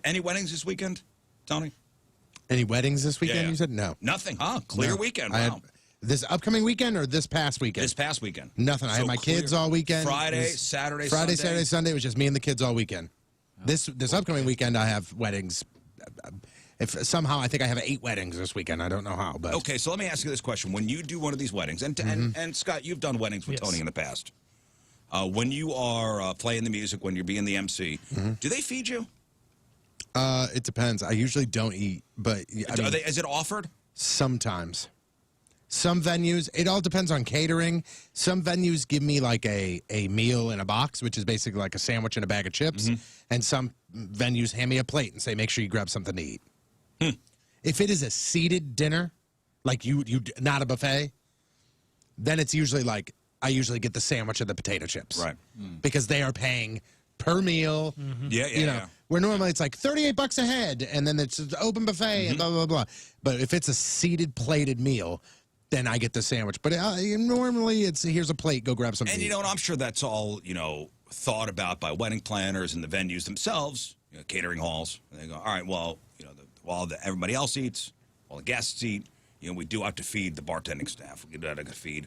Any weddings this weekend, Tony? Any weddings this weekend, you said? No. Nothing, huh? Clear weekend, wow. This upcoming weekend or this past weekend? This past weekend. Nothing. I had my kids all weekend. Friday, Saturday, Saturday, it was just me and the kids all weekend. This upcoming weekend, I have weddings. If somehow I think I have 8 weddings this weekend. I don't know how. But okay, so let me ask you this question: when you do one of these weddings, and Scott, you've done weddings with Tony in the past. When you are playing the music, when you're being the MC, do they feed you? It depends. I usually don't eat, but is it offered? Sometimes. Some venues, it all depends on catering. Some venues give me like a meal in a box, which is basically like a sandwich and a bag of chips. And some venues hand me a plate and say, make sure you grab something to eat. If it is a seated dinner, like you not a buffet, then it's usually like, I usually get the sandwich and the potato chips. Right. Because they are paying per meal. Yeah. Where normally it's like $38 a head, and then it's an open buffet and blah, blah, blah. But if it's a seated, plated meal, then I get the sandwich. But normally it's, here's a plate, go grab something. And, I'm sure that's all, thought about by wedding planners and the venues themselves, catering halls. And they go, all right, well, while everybody else eats, while the guests eat, we do have to feed the bartending staff. We got to feed,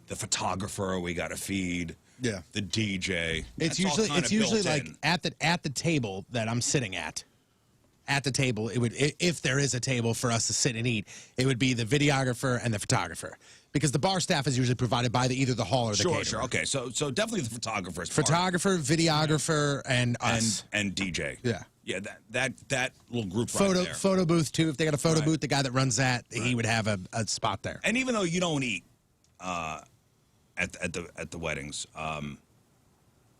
the photographer. We got to feed the DJ. It's usually like at the table that I'm sitting at. At the table, it would, if there is a table for us to sit and eat, it would be the videographer and the photographer, because the bar staff is usually provided by either the hall or the caterer. Sure. Okay, so definitely the photographer. Photographer, videographer, and us and DJ. Yeah, that little group. Photo booth too. If they got a photo booth, the guy that runs that, he would have a spot there. And even though you don't eat at the weddings,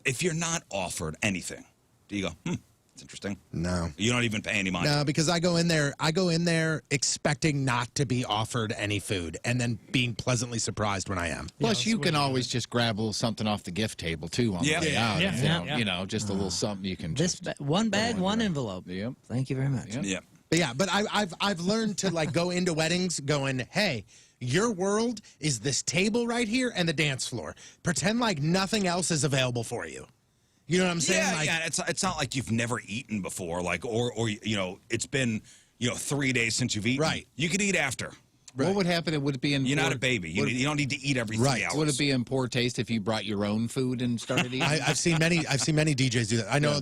if you're not offered anything, do you go, it's interesting? No. You don't even pay any money? No, because I go in there expecting not to be offered any food and then being pleasantly surprised when I am. Plus, you can always just grab a little something off the gift table, too, on the way out. Just a little something you can just... one bag, one envelope. Yep. Thank you very much. Yep. Yeah, but I've learned to, like, go into weddings going, hey, your world is this table right here and the dance floor. Pretend like nothing else is available for you. You know what I'm saying? Yeah, it's not like you've never eaten before, like, or it's been 3 days since you've eaten. Right. You could eat after. Right. What would happen? Would it be in? You're not a baby. You don't need to eat every 3 hours. Would it be in poor taste if you brought your own food and started eating? I've seen many DJs do that. I know,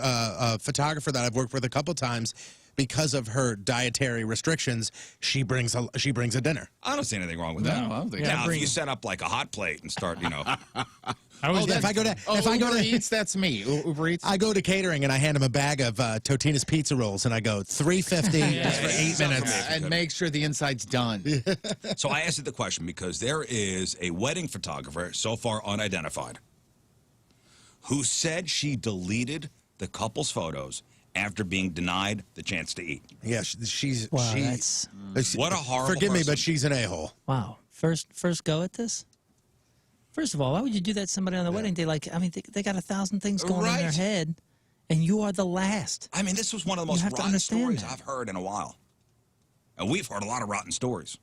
a photographer that I've worked with a couple times. Because of her dietary restrictions, she brings a dinner. I don't see anything wrong with that. No, I don't think now, if you set up like a hot plate and start, if I go to Uber Eats, that's me. Uber Eats. I go to catering and I hand him a bag of Totino's pizza rolls and I go $3.50 just for 8 minutes and make sure the inside's done. So I asked you the question because there is a wedding photographer so far unidentified who said she deleted the couple's photos after being denied the chance to eat. Yeah, she's what a horrible Forgive me, person. but she's an a-hole. Wow. First go at this? First of all, why would you do that to somebody on the wedding day? Like, I mean, they got 1,000 things going in their head, and you are the last. I mean, this was one of the most rotten stories I've heard in a while. And we've heard a lot of rotten stories.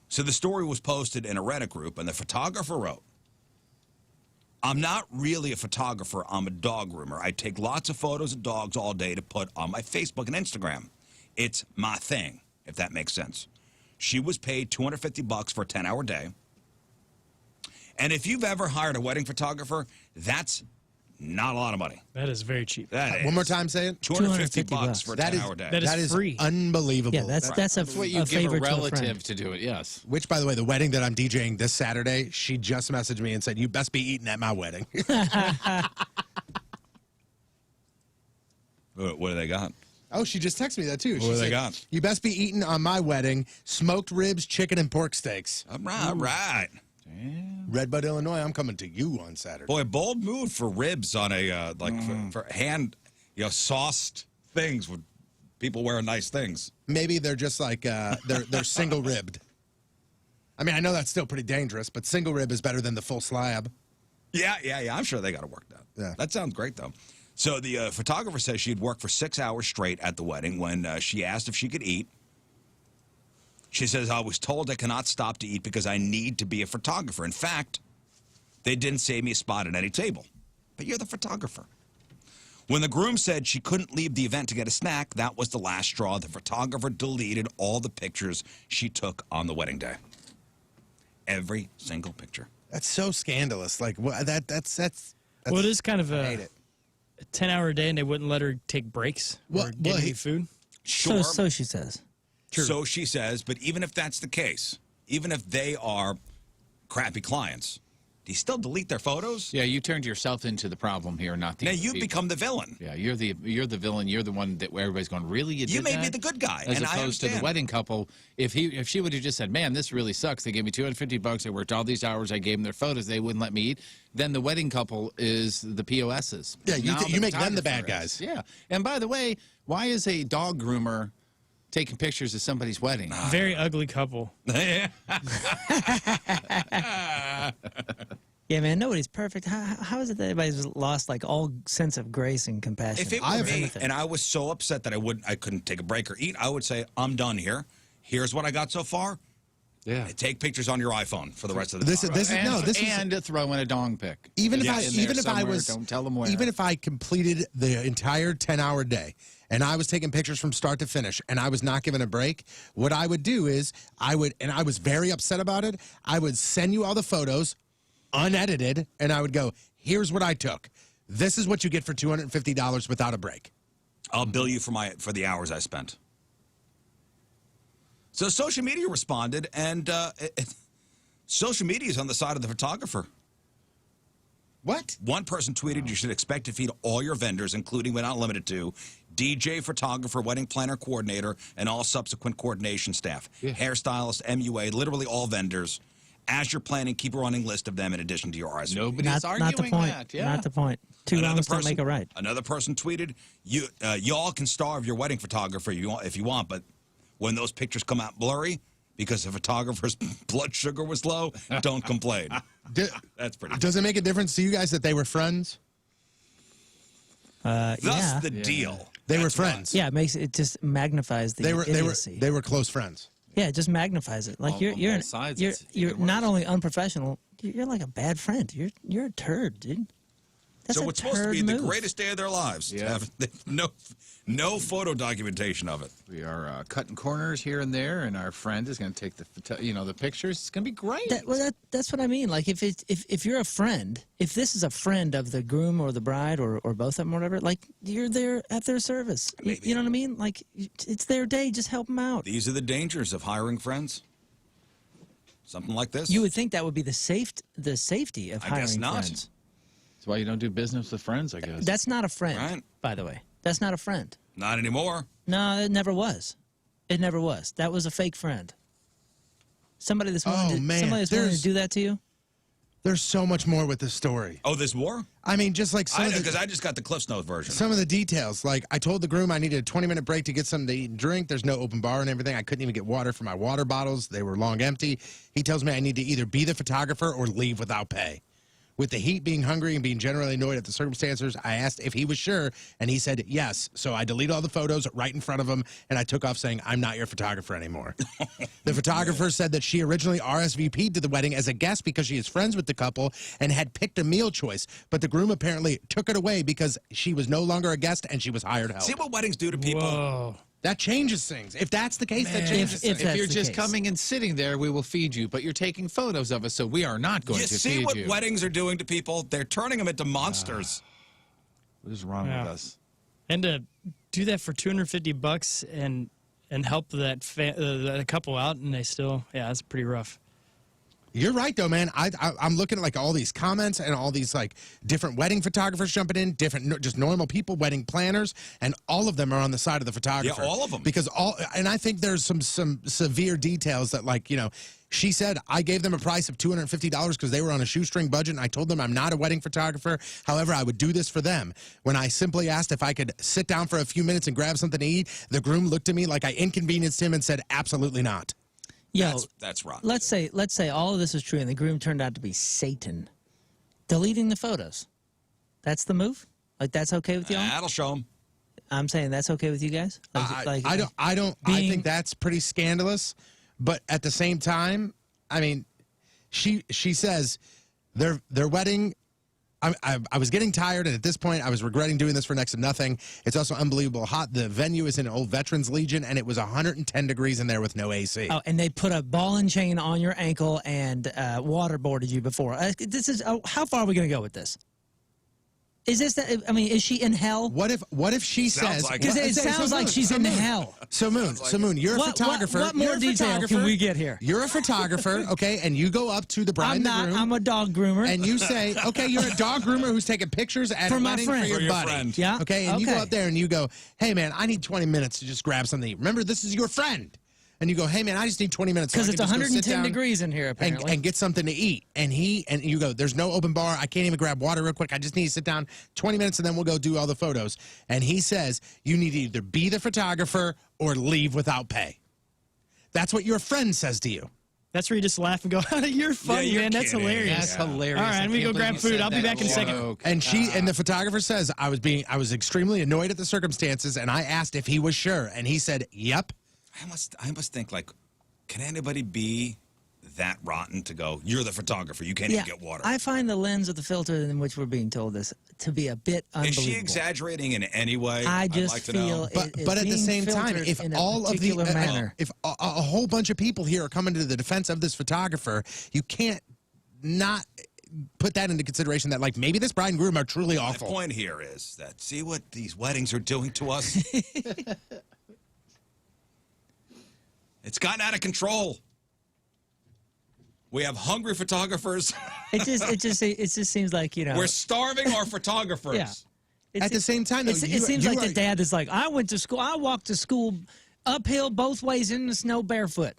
So the story was posted in a Reddit group, and the photographer wrote, I'm not really a photographer, I'm a dog groomer. I take lots of photos of dogs all day to put on my Facebook and Instagram. It's my thing, if that makes sense. She was paid $250 for a 10-hour day. And if you've ever hired a wedding photographer, that's not a lot of money. That is very cheap. One more time, say it. $250 for a 10-hour day. That is free. Unbelievable. Yeah, that's what you give a relative to do it, yes. Which, by the way, the wedding that I'm DJing this Saturday, she just messaged me and said, you best be eating at my wedding. What do they got? Oh, she just texted me that, too. What do they got? You best be eating on my wedding smoked ribs, chicken, and pork steaks. All right. Redbud, Illinois, I'm coming to you on Saturday. Boy, bold move for ribs on a, for hand, sauced things with people wearing nice things. Maybe they're just like, they're single-ribbed. I mean, I know that's still pretty dangerous, but single rib is better than the full slab. Yeah. I'm sure they got to work that. Yeah. That sounds great, though. So the photographer says she'd worked for 6 hours straight at the wedding when she asked if she could eat. She says, I was told I cannot stop to eat because I need to be a photographer. In fact, they didn't save me a spot at any table. But you're the photographer. When the groom said she couldn't leave the event to get a snack, that was the last straw. The photographer deleted all the pictures she took on the wedding day. Every single picture. That's so scandalous. Like, that's well, it is kind of I hate it. a 10-hour day, and they wouldn't let her take breaks or get any food. Sure. So she says. True. So she says, but even if that's the case, even if they are crappy clients, do you still delete their photos? Yeah, you turned yourself into the problem here, not the Now other you've people. become the villain. Yeah, you're the villain. You're the one that where everybody's going, really? You may did be that? the good guy, As and I opposed to the understand. wedding couple. If she would have just said, "Man, this really sucks. They gave me $250. I worked all these hours. I gave them their photos. They wouldn't let me eat." Then the wedding couple is the POSs. Yeah, Now you make them the photographer bad is. guys. Yeah. And by the way, why is a dog groomer taking pictures of somebody's wedding? Very ugly couple. Yeah, man, nobody's perfect. How is it that everybody's lost like all sense of grace and compassion? If it were me, and I was so upset that I couldn't take a break or eat, I would say, I'm done here. Here's what I got so far. Yeah. Take pictures on your iPhone for the rest of the time. And throw in a dong pic. Even if Yes. don't tell them where. even if I completed the entire 10-hour day and I was taking pictures from start to finish and I was not given a break, what I would do is I was very upset about it. I would send you all the photos unedited and I would go, here's what I took. This is what you get for $250 without a break. I'll bill you for the hours I spent. So social media responded, and social media is on the side of the photographer. What? One person tweeted, you should expect to feed all your vendors, including but not limited to DJ, photographer, wedding planner, coordinator, and all subsequent coordination staff. Yeah. Hairstylist, MUA, literally all vendors. As you're planning, keep a running list of them in addition to your RSVP. Nobody's arguing not the point. that. Yeah. Not the point. Two wrongs don't make a right. Another person tweeted, y'all can starve your wedding photographer if you want, but when those pictures come out blurry because the photographer's blood sugar was low, don't complain. That's pretty. Does it make a difference to you guys that they were friends? Thus the deal. They were That's why. friends. Yeah, it just magnifies the idiocy. They were close friends. Yeah, it just magnifies it. Like On both sides, it's you're even not worse. only unprofessional, you're like a bad friend. You're a turd, dude. That's So a it's supposed to be turd the move. greatest day of their lives. to Yeah. have no photo documentation of it. We are cutting corners here and there, and our friend is going to take the pictures. It's going to be great. That's what I mean. Like if you're a friend, if this is a friend of the groom or the bride or both of them or whatever, like you're there at their service. You know what I mean? Like it's their day. Just help them out. These are the dangers of hiring friends. Something like this. You would think that would be the safety of I hiring guess not. friends. That's why you don't do business with friends, I guess. That's not a friend, Right. by the way. That's not a friend. Not anymore. No, it never was. It never was. That was a fake friend. Somebody that's willing, willing to do that to you. There's so much more with this story. Oh, there's more? I mean, just like Because I just got the Cliff's Notes version. some of the details. Like I told the groom I needed a 20-minute break to get something to eat and drink. There's no open bar and everything. I couldn't even get water for my water bottles. They were long empty. He tells me I need to either be the photographer or leave without pay. With the heat, being hungry, and being generally annoyed at the circumstances, I asked if he was sure, and he said yes. So I deleted all the photos right in front of him, and I took off saying, I'm not your photographer anymore. The photographer said that she originally RSVP'd to the wedding as a guest because she is friends with the couple and had picked a meal choice, but the groom apparently took it away because she was no longer a guest and she was hired help. See what weddings do to people? Whoa. That changes things. If that's the case, that changes If things. If you're that's the just case. coming and sitting there, we will feed you. But you're taking photos of us, so we are not going You to see feed what you. weddings are doing to people? They're turning them into monsters. What is wrong Yeah. with us? And to do that for $250 and help that couple out, and they still, that's pretty rough. You're right, though, man. I'm looking at like all these comments and all these like different wedding photographers jumping in, different just normal people, wedding planners, and all of them are on the side of the photographer. Yeah, all of them. Because and I think there's some severe details that like she said I gave them a price of $250 because they were on a shoestring budget, and I told them I'm not a wedding photographer. However, I would do this for them. When I simply asked if I could sit down for a few minutes and grab something to eat, the groom looked at me like I inconvenienced him and said, absolutely not. Yo, That's rotten. let's say all of this is true and the groom turned out to be Satan. Deleting the photos. That's the move? Like that's okay with y'all? That'll show them. I'm saying that's okay with you guys? I think that's pretty scandalous, but at the same time, I mean, she says their wedding I was getting tired, and at this point, I was regretting doing this for next to nothing. It's also unbelievable hot. The venue is in Old Veterans Legion, and it was 110 degrees in there with no AC. Oh, and they put a ball and chain on your ankle and waterboarded you before. How far are we going to go with this? Is this? Is she in hell? What if she says? Because it sounds like she's in hell. So Moon, you're a photographer. What more detail can we get here? You're a photographer, okay, and you go up to the bride and the groom. I'm a dog groomer. And you say, okay, you're a dog groomer who's taking pictures at a wedding for your buddy. Friend. Yeah. Okay, and you go up there and you go, hey man, I need 20 minutes to just grab something to eat. Remember, this is your friend. And you go, hey man, I just need 20 minutes. Because it's 110 degrees in here, apparently. And get something to eat. And you go, there's no open bar. I can't even grab water real quick. I just need to sit down 20 minutes and then we'll go do all the photos. And he says, you need to either be the photographer or leave without pay. That's what your friend says to you. That's where you just laugh and go, you're funny, you're man. That's kidding. hilarious. That's hilarious. All right, I'm going to go grab food. I'll be back in a second. And the photographer says, I was extremely annoyed at the circumstances, and I asked if he was sure, and he said, yep. I must think, like, can anybody be that rotten to go, you're the photographer, you can't even get water? I find the lens of the filter in which we're being told this to be a bit unbelievable. Is she exaggerating in any way? I just I'd like to feel know. But at the same time, if all of the manner. if a whole bunch of people here are coming to the defense of this photographer, you can't not put that into consideration that, like, maybe this bride and groom are truly awful. My point here is that, see what these weddings are doing to us? It's gotten out of control. We have hungry photographers. It just seems like, we're starving our photographers. Yeah. At the same time, though, it seems like the dad is like, I went to school, I walked to school uphill both ways in the snow barefoot.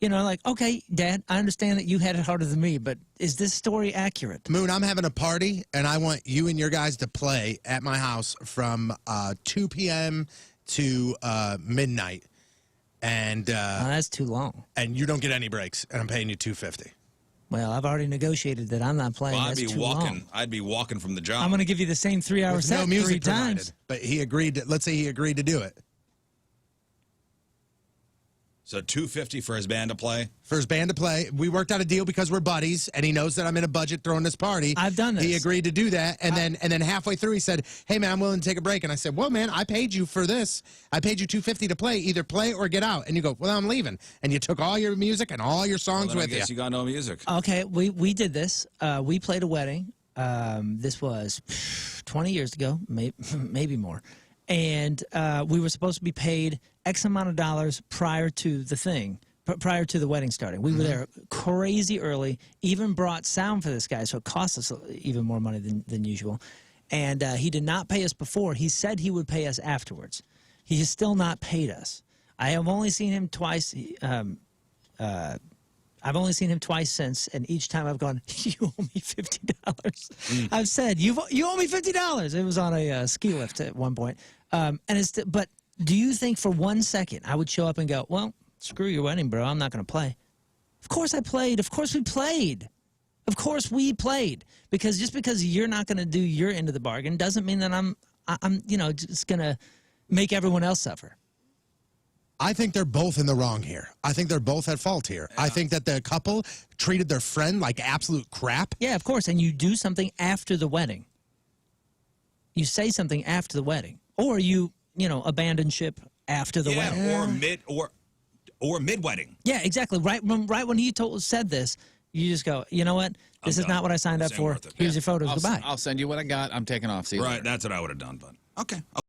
Like, okay, Dad, I understand that you had it harder than me, but is this story accurate? Moon, I'm having a party, and I want you and your guys to play at my house from 2 p.m. to midnight. And that's too long. And you don't get any breaks, and I'm paying you $250. Well, I've already negotiated that I'm not playing. Well, That's too long. I'd be walking from the job. I'm going to give you the same 3-hour set no music 3 provided, times. but he agreed. Let's say he agreed to do it. So $250 for his band to play? For his band to play. We worked out a deal because we're buddies, and he knows that I'm in a budget throwing this party. I've done this. He agreed to do that, and then halfway through he said, hey, man, I'm willing to take a break. And I said, well, man, I paid you for this. I paid you $250 to play. Either play or get out. And you go, well, I'm leaving. And you took all your music and all your songs with I guess you got no music. Okay, we did this. We played a wedding. This was 20 years ago, maybe more. And we were supposed to be paid X amount of dollars prior to the thing, prior to the wedding starting. We were there crazy early, even brought sound for this guy, so it cost us even more money than usual. And he did not pay us before. He said he would pay us afterwards. He has still not paid us. I have only seen him twice. I've only seen him twice since, and each time I've gone, you owe me $50. I've said, you owe me $50. It was on a ski lift at one point. But do you think for 1 second I would show up and go, well, screw your wedding, bro. I'm not going to play. Of course I played. Of course we played. Of course we played. Because just because you're not going to do your end of the bargain doesn't mean that I'm just going to make everyone else suffer. I think they're both in the wrong here. I think they're both at fault here. Yeah. I think that the couple treated their friend like absolute crap. Yeah, of course. And you do something after the wedding. You say something after the wedding. Or you abandon ship after the wedding. Or mid-wedding. Yeah, exactly. Right when he said this, you just go, you know what? This is not what I signed up for. Here's your photos. Goodbye. I'll send you what I got. I'm taking off. See you later. That's what I would have done, but okay.